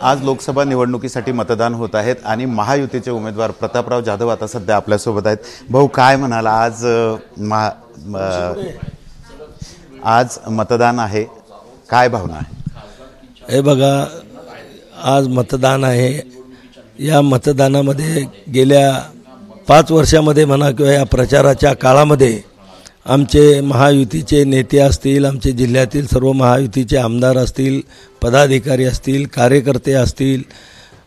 आज लोकसभा निवडणुकीसाठी मतदान होत आहेत आणि महायुतीचे उमेदवार प्रतापराव जाधव आता सध्या आपल्यासोबत आहेत। भाऊ, काय म्हणाल, आज मतदान आहे, काय भावना आहे? हे बघा, आज मतदान आहे। या मतदानामध्ये गेल्या 5 वर्षामध्ये म्हणा किंवा या प्रचाराच्या काळामध्ये आमचे महायुतीचे नेते असतील, आमचे जिल्ह्यातील सर्व महायुतीचे आमदार असतील, पदाधिकारी असतील, कार्यकर्ते असतील,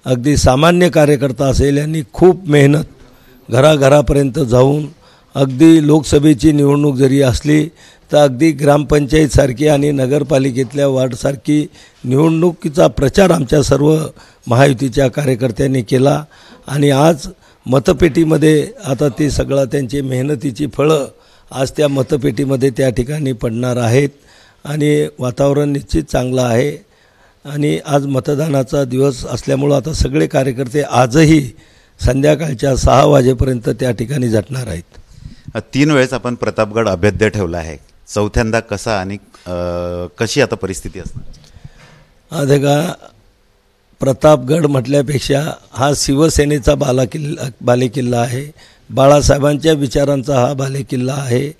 अगदी सामान्य कार्यकर्ता असेल, यांनी खूप मेहनत घराघरापर्यंत जाऊन अगदी लोकसभेची निवडणूक जरी असली तर अगदी ग्रामपंचायतसारखी आणि नगरपालिकेतल्या वार्डसारखी निवडणुकीचा प्रचार आमच्या सर्व महायुतीच्या कार्यकर्त्यांनी केला आणि आज मतपेटीमध्ये आता ते सगळं त्यांची मेहनतीची फळं आज त्या मतपेटीमध्ये त्या ठिकाणी पडणार आहेत आणि वातावरण निश्चित चांगलं आहे। आणि आज मतदानाचा दिवस असल्यामुळं आता सगळे कार्यकर्ते आजही संध्याकाळच्या 6 वाजेपर्यंत त्या ठिकाणी झटणार आहेत। 3 वेळेस आपण प्रतापगड अभेद्य ठेवला आहे, चौथ्यांदा कसा आणि कशी आता परिस्थिती असणार? हा देखा, प्रतापगड म्हटल्यापेक्षा हा शिवसेनेचा बालेकिल्ला आहे, बाळासाहेबांच्या विचारांचा हा बालेकिल्ला आहे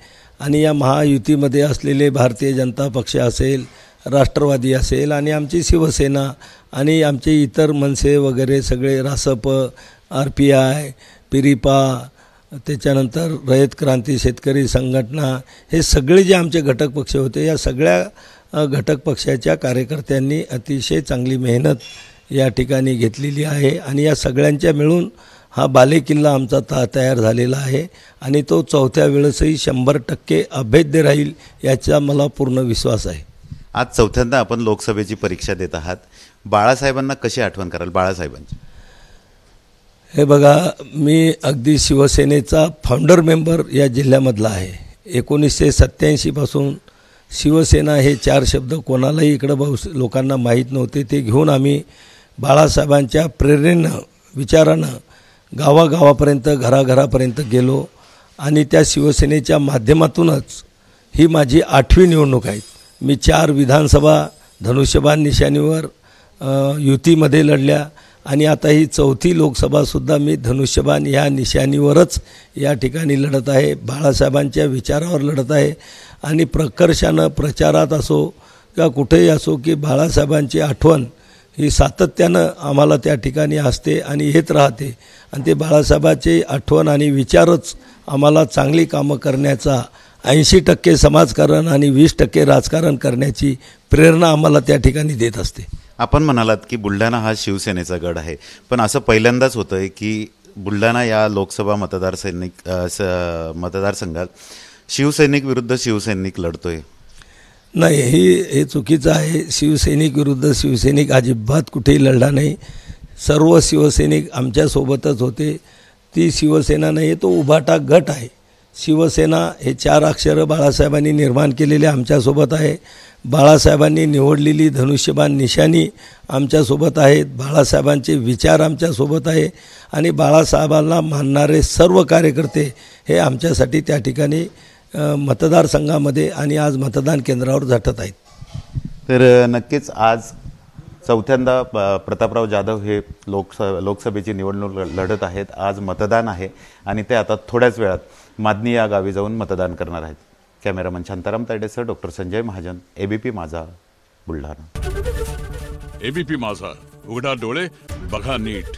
आणि या महायुतीमध्ये असलेले भारतीय जनता पक्ष असेल, राष्ट्रवादी असेल आणि आमची शिवसेना आणि आमचे इतर मनसे वगैरे सगळे, रासप, RPI, पिरिपा, त्याच्यानंतर रयत क्रांती शेतकरी संघटना, हे सगळे जे आमचे घटक पक्ष होते, या सगळ्या घटक पक्षाच्या कार्यकर्त्यांनी अतिशय चांगली मेहनत या ठिकाणी घेतलेली आहे आणि या सगळ्यांच्या मिळून हा बालेकिल्ला आमचा तयार झालेला आहे आणि तो चौथ्या वेळेसही 100% अभेद्य राहील याचा मला पूर्ण विश्वास आहे। आज चौथ्यांदा आपण लोकसभेची परीक्षा देत आहात, बाळासाहेबांना कशी आठवण कराल बाळासाहेबांची? हे बघा, मी अगदी शिवसेनेचा फाउंडर मेंबर या जिल्ह्यामधला आहे। 1987 पासून शिवसेना हे 4 शब्द कोणालाही इकडं लोकांना माहीत नव्हते, ते घेऊन आम्ही बाळासाहेबांच्या प्रेरणेनं, विचारानं गावागावापर्यंत, घराघरापर्यंत गेलो आणि त्या शिवसेनेच्या माध्यमातूनच ही माझी 8वी निवडणूक आहे। मी 4 विधानसभा धनुष्यबाण निशाणीवर युतीमध्ये लढल्या आणि आता ही 4थी लोकसभासुद्धा मी धनुष्यबाण या निशाणीवरच या ठिकाणी लढत आहे, बाळासाहेबांच्या विचारावर लढत आहे आणि प्रकर्षानं प्रचारात असो किंवा कुठेही असो की बाळासाहेबांची आठवण ही सातत्यानं आम्हाला त्या ठिकाणी असते आणि येत राहते आणि ते बाळासाहेबांची आठवण आणि विचारच आम्हाला चांगली कामं करण्याचा, 80% समाजकारण आणि 20% राजकारण करण्याची प्रेरणा आम्हाला त्या ठिकाणी देत असते। आपण म्हणालात की बुलढाणा हा शिवसेनेचा गड आहे, पण असं पहिल्यांदाच होतं आहे की बुलढाणा या लोकसभा मतदारसंघात शिवसैनिक विरुद्ध शिवसैनिक लढतोय। नाही, हे चुकीचं आहे। शिवसैनिक विरुद्ध शिवसैनिक अजिबात कुठेही लढला नाही। सर्व शिवसैनिक आमच्यासोबतच होते। ती शिवसेना नाही, तो उभाटा गट आहे। शिवसेना हे 4 अक्षरं बाळासाहेबांनी निर्माण केलेले आमच्यासोबत आहे। बाळासाहेबांनी निवडलेली धनुष्यबाण निशाणी आमच्यासोबत आहेत, बाळासाहेबांचे विचार आमच्यासोबत आहे आणि बाळासाहेबांना मानणारे सर्व कार्यकर्ते हे आमच्यासाठी त्या ठिकाणी मतदारसंघामध्ये आणि आज मतदान केंद्रावर झटत आहेत। तर नक्कीच आज चौथ्यांदा प्रतापराव जाधव हे लोकसभेची निवडणूक लढत आहेत। आज मतदान आहे आणि ते आता थोड्याच वेळात मादनी या गावी जाऊन मतदान करणार आहेत। कॅमेरामन शांताराम तायडेसह doctor Sanjay Mahajan, ABP Majha, Buldhana. ABP माझा, उघडा डोळे बघा नीट।